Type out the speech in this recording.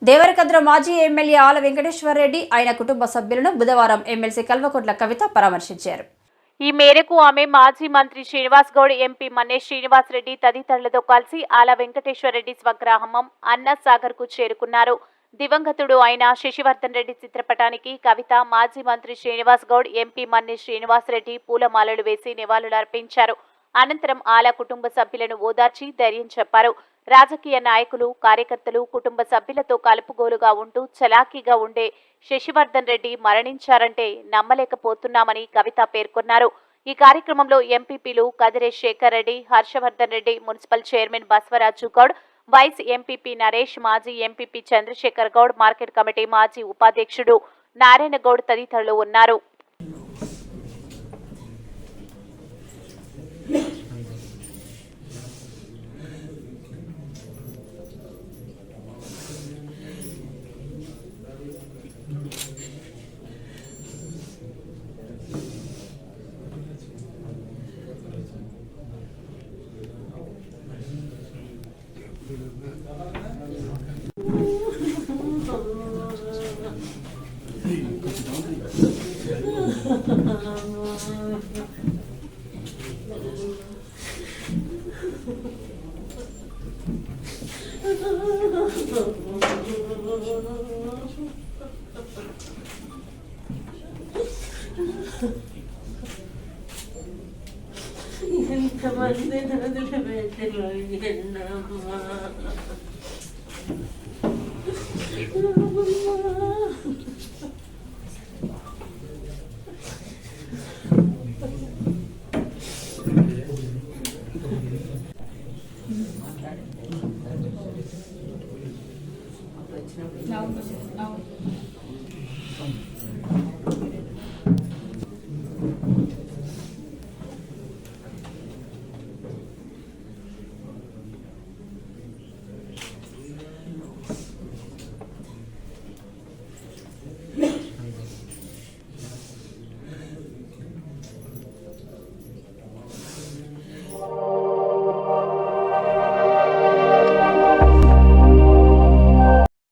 దేవరకద్ర మాజీ ఎమ్మెల్యే ఆల వెంకటేశ్వర రెడ్డి ఆయన కుటుంబ సభ్యులను బుధవారం ఎమ్మెల్సీ కల్వకుంట్ల కవిత పరామర్శించారు. ఈ మేరకు ఆమె మాజీ మంత్రి శ్రీనివాస్ గౌడ్, ఎంపీ మన్నేష్ శ్రీనివాస్ రెడ్డి తదితరులతో కలిసి ఆల వెంకటేశ్వర రెడ్డి స్వగ్రామం అన్నసాగర్ కు చేరుకున్నారు. దివంగతుడు అయిన శశివర్ధన్ రెడ్డి చిత్రపటానికి కవిత, మాజీ మంత్రి శ్రీనివాస్ గౌడ్, ఎంపీ మన్నేష్ శ్రీనివాస్ రెడ్డి పూలమాలలు వేసి నివాళులర్పించారు. అనంతరం ఆల కుటుంబ సభ్యులను ఓదార్చి ధైర్యం చెప్పారు. రాజకీయ నాయకులు, కార్యకర్తలు కుటుంబ సభ్యులతో కలుపుగోలుగా ఉంటూ చలాకీగా ఉండే శశివర్ధన్ రెడ్డి మరణించారంటే నమ్మలేకపోతున్నామని కవిత పేర్కొన్నారు. ఈ కార్యక్రమంలో ఎంపీపీలు Kadire Shekhar Reddy, Harshavardhan Reddy, municipal chairman Basavaraju Goud, vice MPP Naresh, మాజీ MPP Chandrashekhar Goud, market committee మాజీ ఉపాధ్యక్షుడు నారాయణ గౌడ్ తదితరులు ఉన్నారు. ఎంతమంది నదులు పెట్టినమ్మా No.